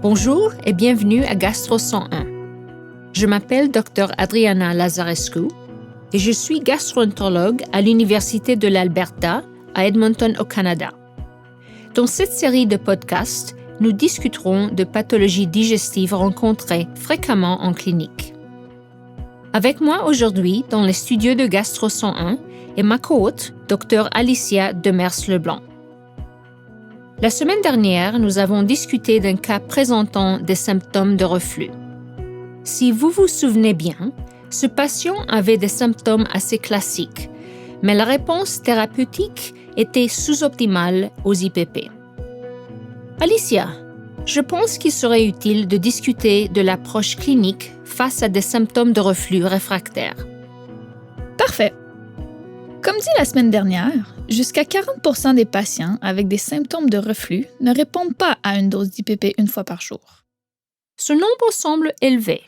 Bonjour et bienvenue à Gastro 101. Je m'appelle Dr Adriana Lazarescu et je suis gastroentérologue à l'Université de l'Alberta à Edmonton au Canada. Dans cette série de podcasts, nous discuterons de pathologies digestives rencontrées fréquemment en clinique. Avec moi aujourd'hui dans les studios de Gastro 101 est ma co-hôte, Dr Alicia Demers-Leblanc. La semaine dernière, nous avons discuté d'un cas présentant des symptômes de reflux. Si vous vous souvenez bien, ce patient avait des symptômes assez classiques, mais la réponse thérapeutique était sous-optimale aux IPP. Alicia, je pense qu'il serait utile de discuter de l'approche clinique face à des symptômes de reflux réfractaires. Parfait. Comme dit la semaine dernière, jusqu'à 40% des patients avec des symptômes de reflux ne répondent pas à une dose d'IPP une fois par jour. Ce nombre semble élevé,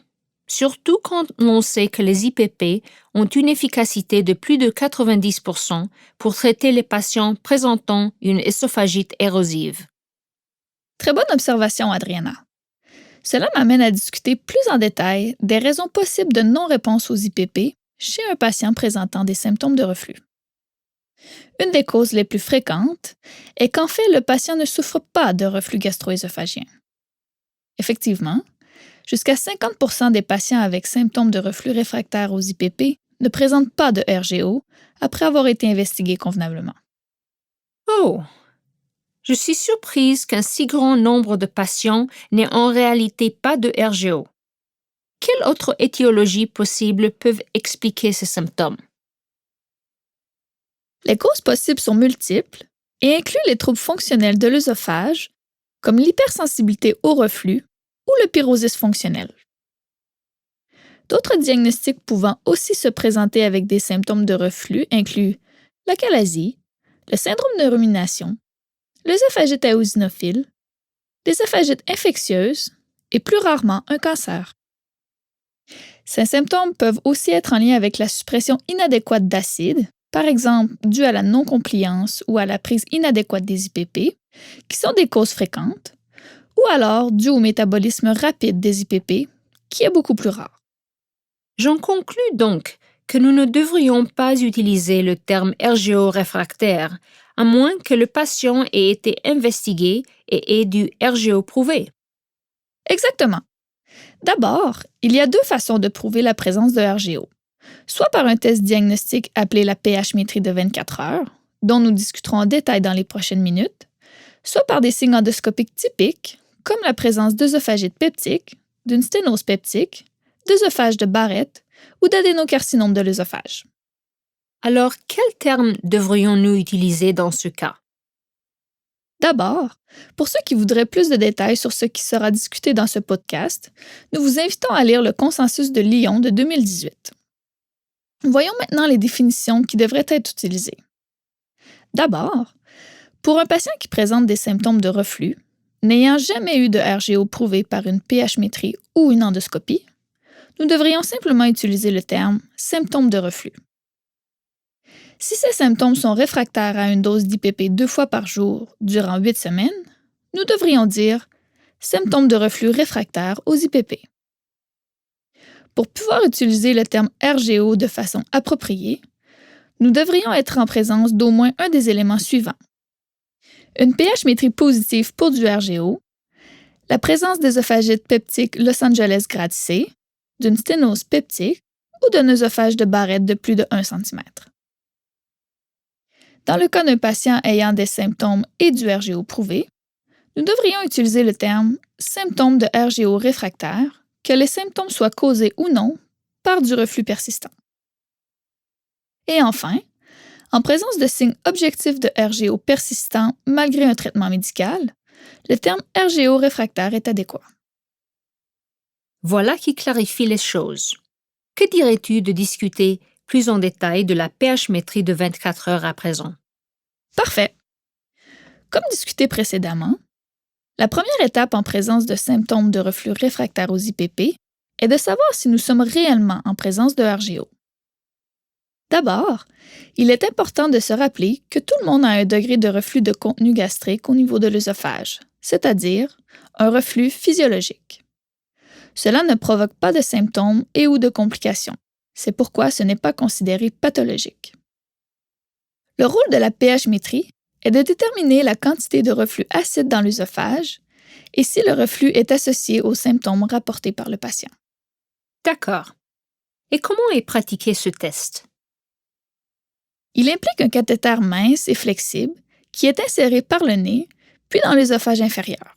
surtout quand l'on sait que les IPP ont une efficacité de plus de 90% pour traiter les patients présentant une œsophagite érosive. Très bonne observation, Adriana. Cela m'amène à discuter plus en détail des raisons possibles de non-réponse aux IPP chez un patient présentant des symptômes de reflux. Une des causes les plus fréquentes est qu'en fait, le patient ne souffre pas de reflux gastro-œsophagien. Effectivement, jusqu'à 50% des patients avec symptômes de reflux réfractaires aux IPP ne présentent pas de RGO après avoir été investigués convenablement. Oh! Je suis surprise qu'un si grand nombre de patients n'aient en réalité pas de RGO. Quelles autres étiologies possibles peuvent expliquer ces symptômes? Les causes possibles sont multiples et incluent les troubles fonctionnels de l'œsophage, comme l'hypersensibilité au reflux ou le pyrosis fonctionnel. D'autres diagnostics pouvant aussi se présenter avec des symptômes de reflux incluent l'achalasie, le syndrome de rumination, l'œsophagite éosinophile, l'œsophagite infectieuse et plus rarement un cancer. Ces symptômes peuvent aussi être en lien avec la suppression inadéquate d'acide, par exemple due à la non-compliance ou à la prise inadéquate des IPP, qui sont des causes fréquentes, ou alors due au métabolisme rapide des IPP, qui est beaucoup plus rare. J'en conclus donc que nous ne devrions pas utiliser le terme RGO réfractaire, à moins que le patient ait été investigué et ait du RGO prouvé. Exactement. D'abord, il y a deux façons de prouver la présence de RGO. Soit par un test diagnostique appelé la pH-métrie de 24 heures, dont nous discuterons en détail dans les prochaines minutes, soit par des signes endoscopiques typiques, comme la présence d'œsophagite peptique, d'une sténose peptique, d'œsophage de Barrett ou d'adénocarcinome de l'œsophage. Alors, quels termes devrions-nous utiliser dans ce cas? D'abord, pour ceux qui voudraient plus de détails sur ce qui sera discuté dans ce podcast, nous vous invitons à lire le consensus de Lyon de 2018. Voyons maintenant les définitions qui devraient être utilisées. D'abord, pour un patient qui présente des symptômes de reflux, n'ayant jamais eu de RGO prouvé par une pH-métrie ou une endoscopie, nous devrions simplement utiliser le terme « symptômes de reflux ». Si ces symptômes sont réfractaires à une dose d'IPP 2 fois par jour durant 8 semaines, nous devrions dire « symptômes de reflux réfractaires aux IPP ». Pour pouvoir utiliser le terme RGO de façon appropriée, nous devrions être en présence d'au moins un des éléments suivants. Une pH-métrie positive pour du RGO, la présence d'œsophagite peptique Los Angeles grade C, d'une sténose peptique ou d'un œsophage de Barrett de plus de 1 cm. Dans le cas d'un patient ayant des symptômes et du RGO prouvé, nous devrions utiliser le terme « symptômes de RGO réfractaire », que les symptômes soient causés ou non par du reflux persistant. Et enfin, en présence de signes objectifs de RGO persistant malgré un traitement médical, le terme RGO réfractaire est adéquat. Voilà qui clarifie les choses. Que dirais-tu de discuter plus en détail de la pH-métrie de 24 heures à présent? Parfait. Comme discuté précédemment, la première étape en présence de symptômes de reflux réfractaire aux IPP est de savoir si nous sommes réellement en présence de RGO. D'abord, il est important de se rappeler que tout le monde a un degré de reflux de contenu gastrique au niveau de l'œsophage, c'est-à-dire un reflux physiologique. Cela ne provoque pas de symptômes et ou de complications. C'est pourquoi ce n'est pas considéré pathologique. Le rôle de la pH-métrie est de déterminer la quantité de reflux acide dans l'œsophage et si le reflux est associé aux symptômes rapportés par le patient. D'accord. Et comment est pratiqué ce test? Il implique un cathéter mince et flexible qui est inséré par le nez puis dans l'œsophage inférieur.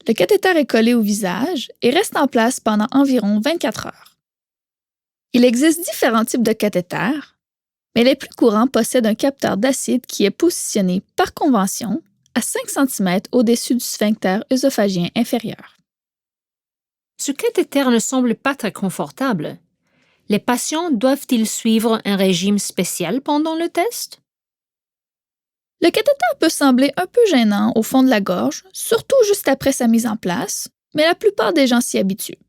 Le cathéter est collé au visage et reste en place pendant environ 24 heures. Il existe différents types de cathéters, mais les plus courants possèdent un capteur d'acide qui est positionné par convention à 5 cm au-dessus du sphincter œsophagien inférieur. Ce cathéter ne semble pas très confortable. Les patients doivent-ils suivre un régime spécial pendant le test? Le cathéter peut sembler un peu gênant au fond de la gorge, surtout juste après sa mise en place, mais la plupart des gens s'y habituent.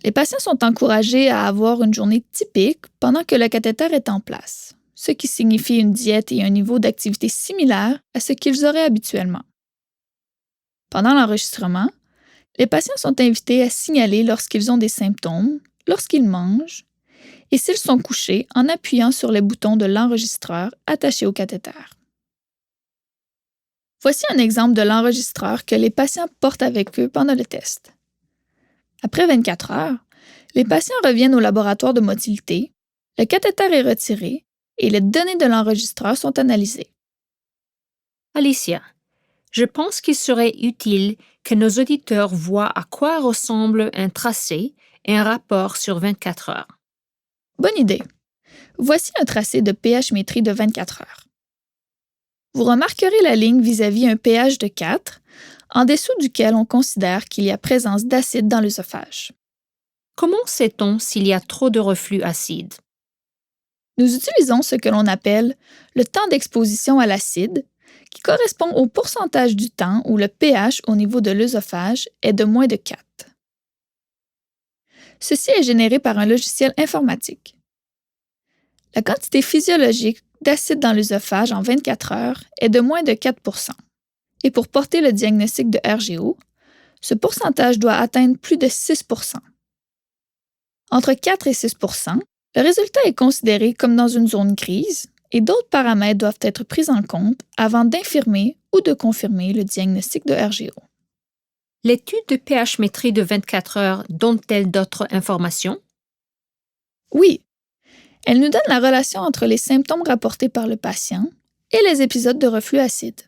Les patients sont encouragés à avoir une journée typique pendant que le cathéter est en place, ce qui signifie une diète et un niveau d'activité similaire à ce qu'ils auraient habituellement. Pendant l'enregistrement, les patients sont invités à signaler lorsqu'ils ont des symptômes, lorsqu'ils mangent, et s'ils sont couchés en appuyant sur les boutons de l'enregistreur attaché au cathéter. Voici un exemple de l'enregistreur que les patients portent avec eux pendant le test. Après 24 heures, les patients reviennent au laboratoire de motilité, le cathéter est retiré et les données de l'enregistreur sont analysées. Alicia, je pense qu'il serait utile que nos auditeurs voient à quoi ressemble un tracé et un rapport sur 24 heures. Bonne idée. Voici un tracé de pH-métrie de 24 heures. Vous remarquerez la ligne vis-à-vis un pH de 4, en dessous duquel on considère qu'il y a présence d'acide dans l'œsophage. Comment sait-on s'il y a trop de reflux acide? Nous utilisons ce que l'on appelle le temps d'exposition à l'acide, qui correspond au pourcentage du temps où le pH au niveau de l'œsophage est de moins de 4. Ceci est généré par un logiciel informatique. La quantité physiologique d'acide dans l'œsophage en 24 heures est de moins de 4 %. Et pour porter le diagnostic de RGO, ce pourcentage doit atteindre plus de 6 %. Entre 4 et 6 %, le résultat est considéré comme dans une zone grise et d'autres paramètres doivent être pris en compte avant d'infirmer ou de confirmer le diagnostic de RGO. L'étude de pH-métrie de 24 heures donne-t-elle d'autres informations? Oui, elle nous donne la relation entre les symptômes rapportés par le patient et les épisodes de reflux acide.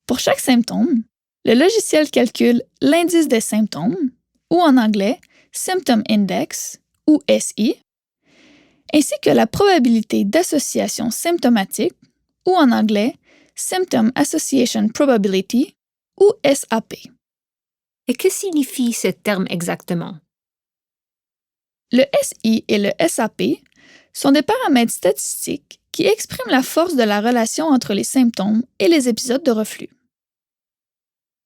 Pour chaque symptôme, le logiciel calcule l'indice des symptômes, ou en anglais Symptom Index, ou SI, ainsi que la probabilité d'association symptomatique, ou en anglais Symptom Association Probability, ou SAP. Et que signifie ce terme exactement? Le SI et le SAP sont des paramètres statistiques qui expriment la force de la relation entre les symptômes et les épisodes de reflux.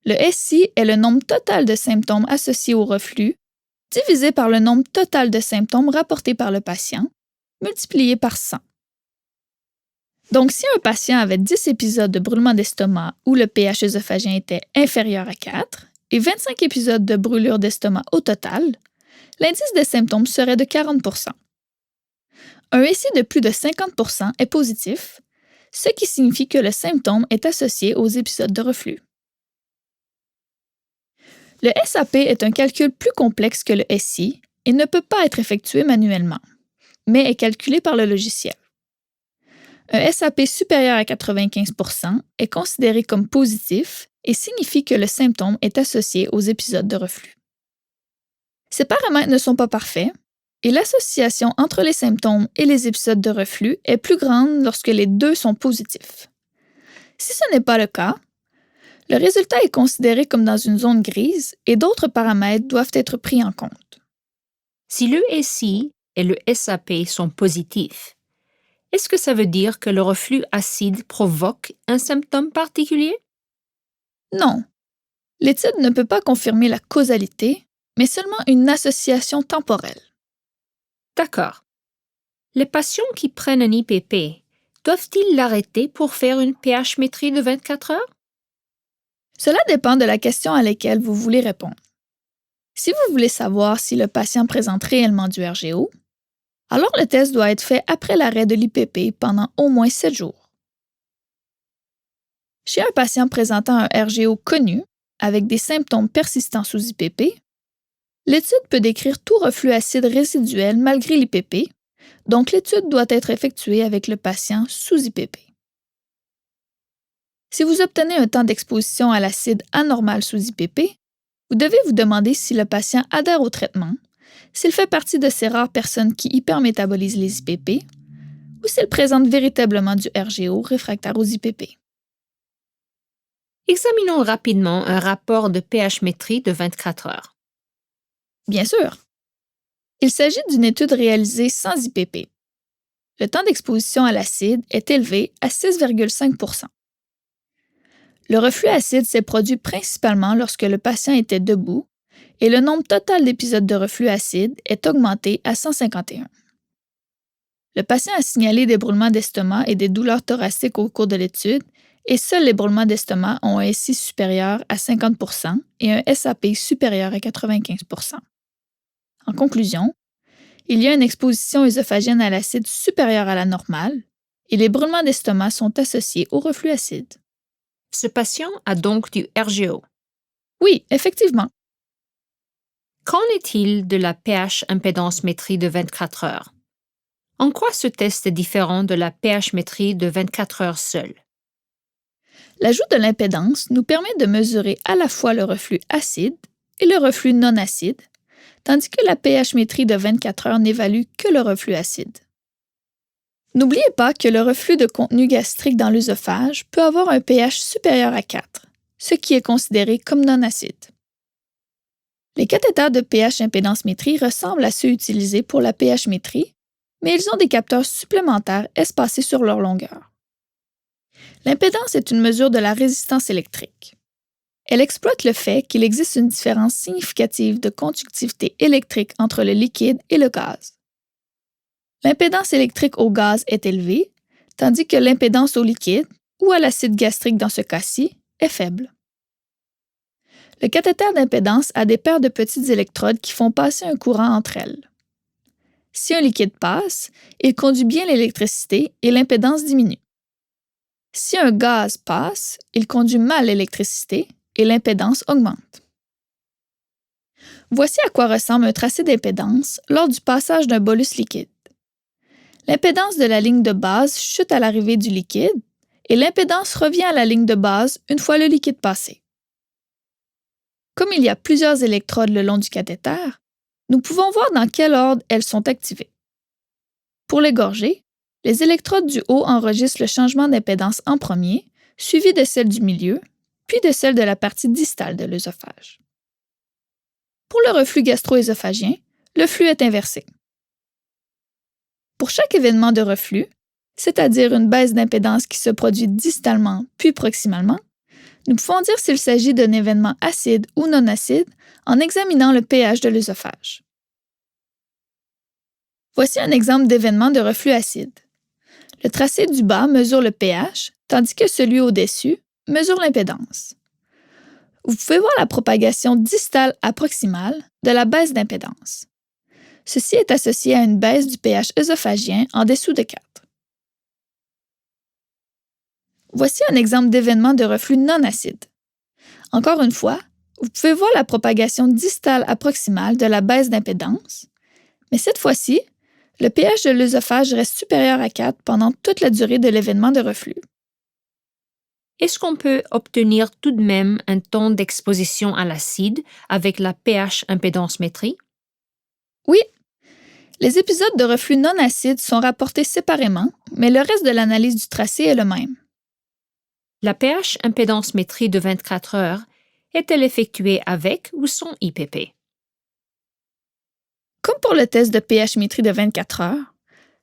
Le SI est le nombre total de symptômes associés au reflux divisé par le nombre total de symptômes rapportés par le patient, multiplié par 100. Donc, si un patient avait 10 épisodes de brûlement d'estomac où le pH œsophagien était inférieur à 4 et 25 épisodes de brûlure d'estomac au total, l'indice des symptômes serait de 40 %. Un SI de plus de 50 % est positif, ce qui signifie que le symptôme est associé aux épisodes de reflux. Le SAP est un calcul plus complexe que le SI et ne peut pas être effectué manuellement, mais est calculé par le logiciel. Un SAP supérieur à 95 % est considéré comme positif et signifie que le symptôme est associé aux épisodes de reflux. Ces paramètres ne sont pas parfaits et l'association entre les symptômes et les épisodes de reflux est plus grande lorsque les deux sont positifs. Si ce n'est pas le cas, le résultat est considéré comme dans une zone grise et d'autres paramètres doivent être pris en compte. Si le SI et le SAP sont positifs, est-ce que ça veut dire que le reflux acide provoque un symptôme particulier? Non. L'étude ne peut pas confirmer la causalité, mais seulement une association temporelle. D'accord. Les patients qui prennent un IPP, doivent-ils l'arrêter pour faire une pH-métrie de 24 heures? Cela dépend de la question à laquelle vous voulez répondre. Si vous voulez savoir si le patient présente réellement du RGO, alors le test doit être fait après l'arrêt de l'IPP pendant au moins 7 jours. Chez un patient présentant un RGO connu, avec des symptômes persistants sous IPP, l'étude peut décrire tout reflux acide résiduel malgré l'IPP, donc l'étude doit être effectuée avec le patient sous IPP. Si vous obtenez un temps d'exposition à l'acide anormal sous IPP, vous devez vous demander si le patient adhère au traitement, s'il fait partie de ces rares personnes qui hypermétabolisent les IPP, ou s'il présente véritablement du RGO réfractaire aux IPP. Examinons rapidement un rapport de pH-métrie de 24 heures. Bien sûr. Il s'agit d'une étude réalisée sans IPP. Le temps d'exposition à l'acide est élevé à 6,5 %. Le reflux acide s'est produit principalement lorsque le patient était debout et le nombre total d'épisodes de reflux acide est augmenté à 151. Le patient a signalé des brûlements d'estomac et des douleurs thoraciques au cours de l'étude et seuls les brûlements d'estomac ont un SI supérieur à 50 % et un SAP supérieur à 95 %. En conclusion, il y a une exposition œsophagienne à l'acide supérieure à la normale et les brûlements d'estomac sont associés au reflux acide. Ce patient a donc du RGO. Oui, effectivement. Qu'en est-il de la pH-impédance-métrie de 24 heures? En quoi ce test est différent de la pH-métrie de 24 heures seule? L'ajout de l'impédance nous permet de mesurer à la fois le reflux acide et le reflux non acide, tandis que la pH-métrie de 24 heures n'évalue que le reflux acide. N'oubliez pas que le reflux de contenu gastrique dans l'œsophage peut avoir un pH supérieur à 4, ce qui est considéré comme non acide. Les cathéters de pH-impédance-métrie ressemblent à ceux utilisés pour la pH-métrie, mais ils ont des capteurs supplémentaires espacés sur leur longueur. L'impédance est une mesure de la résistance électrique. Elle exploite le fait qu'il existe une différence significative de conductivité électrique entre le liquide et le gaz. L'impédance électrique au gaz est élevée, tandis que l'impédance au liquide, ou à l'acide gastrique dans ce cas-ci, est faible. Le cathéter d'impédance a des paires de petites électrodes qui font passer un courant entre elles. Si un liquide passe, il conduit bien l'électricité et l'impédance diminue. Si un gaz passe, il conduit mal l'électricité et l'impédance augmente. Voici à quoi ressemble un tracé d'impédance lors du passage d'un bolus liquide. L'impédance de la ligne de base chute à l'arrivée du liquide et l'impédance revient à la ligne de base une fois le liquide passé. Comme il y a plusieurs électrodes le long du cathéter, nous pouvons voir dans quel ordre elles sont activées. Pour les gorgées, les électrodes du haut enregistrent le changement d'impédance en premier, suivi de celle du milieu, puis de celle de la partie distale de l'œsophage. Pour le reflux gastro-œsophagien, le flux est inversé. Pour chaque événement de reflux, c'est-à-dire une baisse d'impédance qui se produit distalement puis proximalement, nous pouvons dire s'il s'agit d'un événement acide ou non acide en examinant le pH de l'œsophage. Voici un exemple d'événement de reflux acide. Le tracé du bas mesure le pH, tandis que celui au-dessus mesure l'impédance. Vous pouvez voir la propagation distale à proximale de la baisse d'impédance. Ceci est associé à une baisse du pH œsophagien en dessous de 4. Voici un exemple d'événement de reflux non acide. Encore une fois, vous pouvez voir la propagation distale à proximale de la baisse d'impédance, mais cette fois-ci, le pH de l'œsophage reste supérieur à 4 pendant toute la durée de l'événement de reflux. Est-ce qu'on peut obtenir tout de même un temps d'exposition à l'acide avec la pH-impédance-métrie? Oui, les épisodes de reflux non acide sont rapportés séparément, mais le reste de l'analyse du tracé est le même. La pH-impédance-métrie de 24 heures est-elle effectuée avec ou sans IPP? Comme pour le test de pH-métrie de 24 heures,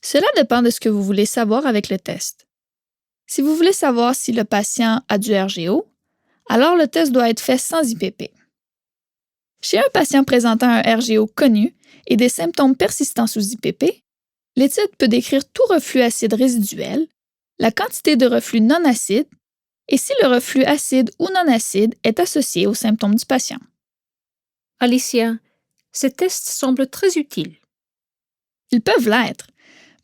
cela dépend de ce que vous voulez savoir avec le test. Si vous voulez savoir si le patient a du RGO, alors le test doit être fait sans IPP. Chez un patient présentant un RGO connu et des symptômes persistants sous IPP, l'étude peut décrire tout reflux acide résiduel, la quantité de reflux non acide et si le reflux acide ou non acide est associé aux symptômes du patient. Alicia, ces tests semblent très utiles. Ils peuvent l'être,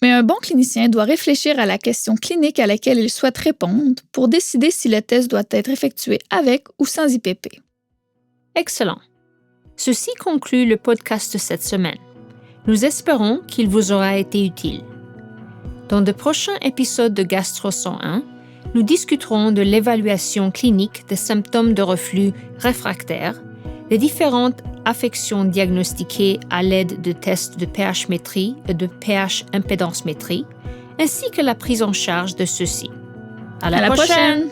mais un bon clinicien doit réfléchir à la question clinique à laquelle il souhaite répondre pour décider si le test doit être effectué avec ou sans IPP. Excellent. Ceci conclut le podcast de cette semaine. Nous espérons qu'il vous aura été utile. Dans de prochains épisodes de Gastro 101, nous discuterons de l'évaluation clinique des symptômes de reflux réfractaire, des différentes affections diagnostiquées à l'aide de tests de pH-métrie et de pH-impédance-métrie, ainsi que la prise en charge de ceux-ci. À la prochaine!